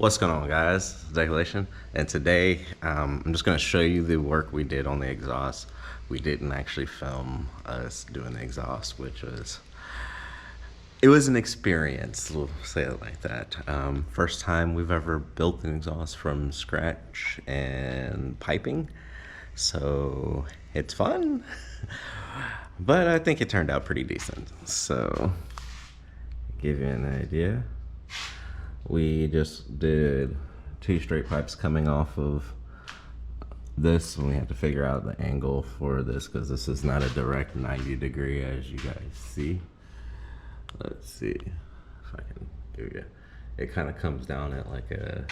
What's going on, guys? Decelation, and today I'm just going to show you the work we did on the exhaust. We didn't actually film us doing the exhaust, which was an experience. We'll say it like that. First time we've ever built an exhaust from scratch and piping, so it's fun. But I think it turned out pretty decent. So, give you an idea. We just did 2 straight pipes coming off of this, and we had to figure out the angle for this because this is not a direct 90 degree as you guys see. Let's see if I can do it. It kind of comes down at like a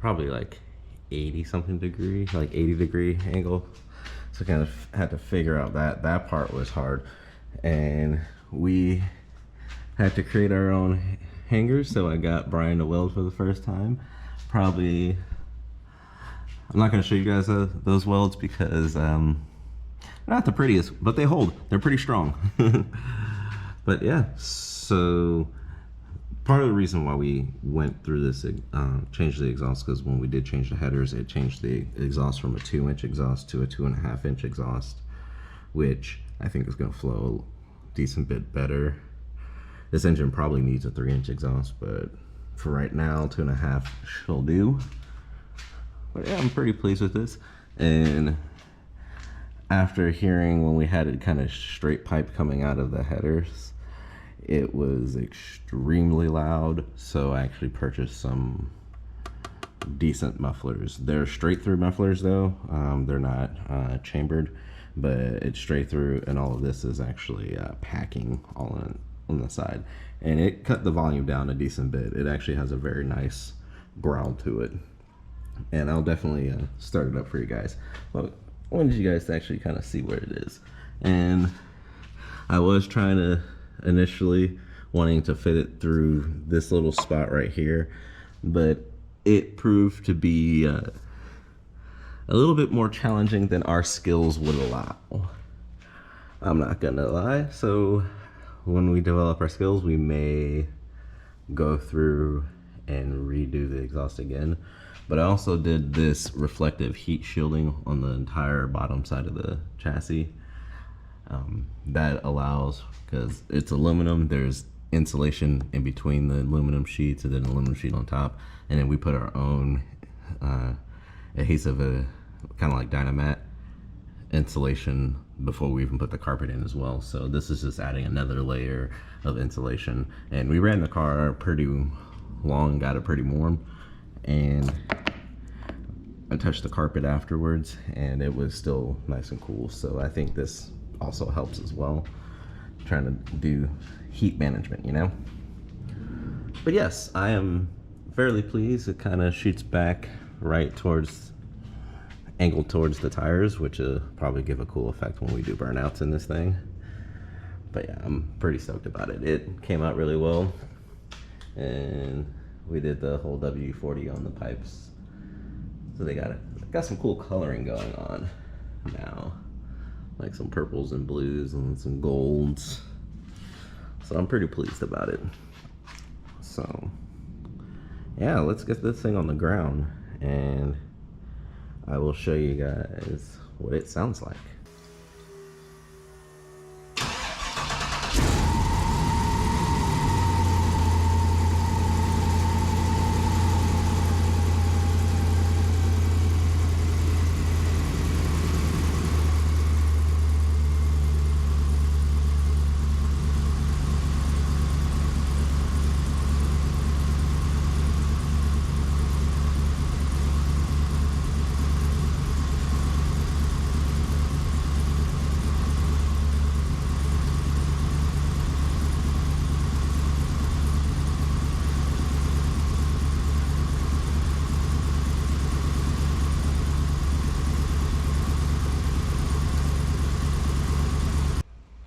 probably like 80 something degree, like 80 degree angle. So kind of had to figure out that part was hard, and we had to create our own hangers. So I got Brian to weld for the first time. Probably, I'm not going to show you guys those welds because they're not the prettiest, but they hold. They're pretty strong. But yeah, so part of the reason why we went through this, changed the exhaust, because when we did change the headers, it changed the exhaust from a 2-inch exhaust to a 2.5-inch exhaust, which I think is going to flow a decent bit better. This engine probably needs a 3-inch exhaust, but for right now, 2.5 will do. But yeah, I'm pretty pleased with this. And after hearing when we had it kind of straight pipe coming out of the headers, it was extremely loud. So I actually purchased some decent mufflers. They're straight through mufflers though. They're not chambered, but it's straight through, and all of this is actually packing all on the side, and it cut the volume down a decent bit. It actually has a very nice growl to it, and I'll definitely start it up for you guys. But I wanted you guys to actually kind of see where it is. And I was trying to initially wanting to fit it through this little spot right here, but it proved to be a little bit more challenging than our skills would allow. I'm not gonna lie. So when we develop our skills, we may go through and redo the exhaust again. But I also did this reflective heat shielding on the entire bottom side of the chassis. That allows, because it's aluminum, there's insulation in between the aluminum sheets and then aluminum sheet on top. And then we put our own adhesive, kind of like Dynamat insulation before we even put the carpet in as well. So this is just adding another layer of insulation. And we ran the car pretty long, got it pretty warm, and I touched the carpet afterwards and it was still nice and cool. So I think this also helps as well, trying to do heat management, you know. But yes, I am fairly pleased. It kind of shoots back right towards, angled towards the tires, which will probably give a cool effect when we do burnouts in this thing. But yeah, I'm pretty stoked about it. It came out really well, and we did the whole W40 on the pipes, so they got some cool coloring going on now, like some purples and blues and some golds. So I'm pretty pleased about it. So yeah, let's get this thing on the ground and I will show you guys what it sounds like.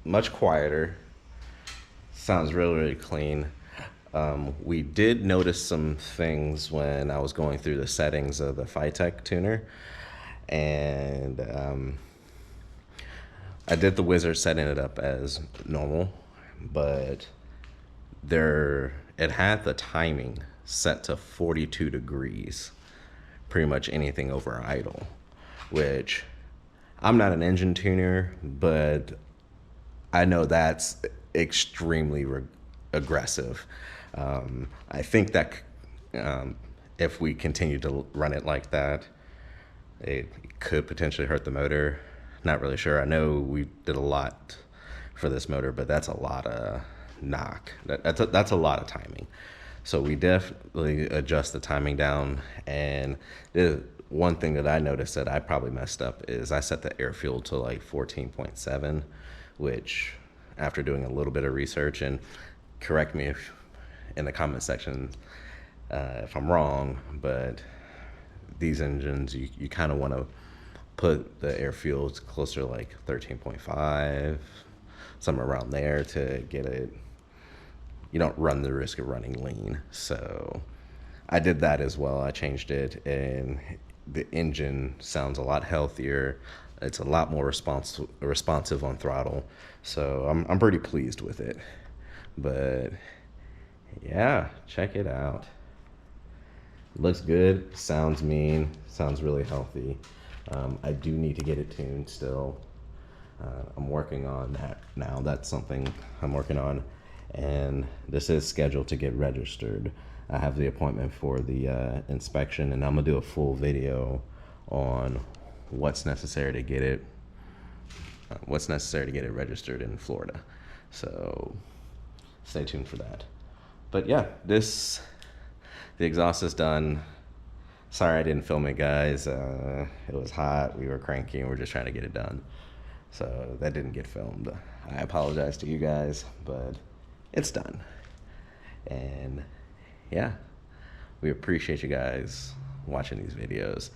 Much quieter, sounds really clean. We did notice some things when I was going through the settings of the Phytech tuner, and I did the wizard setting it up as normal, but it had the timing set to 42 degrees, pretty much anything over idle, which I'm not an engine tuner, but I know that's extremely aggressive. I think that if we continue to run it like that, it could potentially hurt the motor. Not really sure. I know we did a lot for this motor, but that's a lot of knock. That's a lot of timing. So we definitely adjust the timing down. And the one thing that I noticed that I probably messed up is I set the air fuel to like 14.7, which after doing a little bit of research, and correct me if in the comment section if I'm wrong, but these engines, you kind of want to put the air fuel closer to like 13.5, somewhere around there to get it. You don't run the risk of running lean. So I did that as well. I changed it, and the engine sounds a lot healthier. It's a lot more responsive on throttle. So I'm pretty pleased with it. But yeah, check it out. Looks good, sounds mean, sounds really healthy. I do need to get it tuned still. I'm working on that now. That's something I'm working on. And this is scheduled to get registered. I have the appointment for the inspection, and I'm gonna do a full video on what's necessary to get it registered in Florida. So stay tuned for that. But yeah, the exhaust is done. Sorry I didn't film it, guys. It was hot, we were cranky, and we're just trying to get it done. So that didn't get filmed. I apologize to you guys, but it's done. And yeah, we appreciate you guys watching these videos.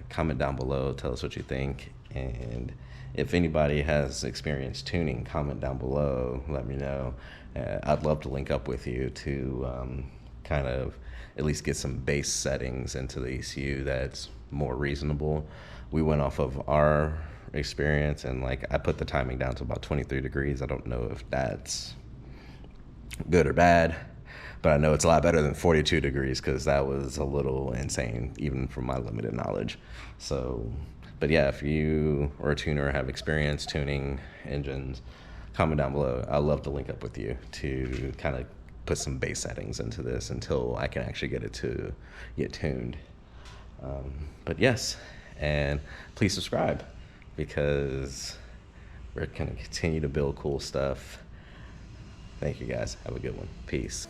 Comment down below, tell us what you think. And if anybody has experience tuning, comment down below, let me know. I'd love to link up with you to kind of at least get some base settings into the ECU that's more reasonable. We went off of our experience, and like I put the timing down to about 23 degrees. I don't know if that's good or bad, but I know it's a lot better than 42 degrees, because that was a little insane even from my limited knowledge. So but yeah, if you or a tuner or have experience tuning engines, comment down below. I'd love to link up with you to kind of put some base settings into this until I can actually get it to get tuned. But yes, and please subscribe, because we're going to continue to build cool stuff. Thank you guys. Have a good one. Peace.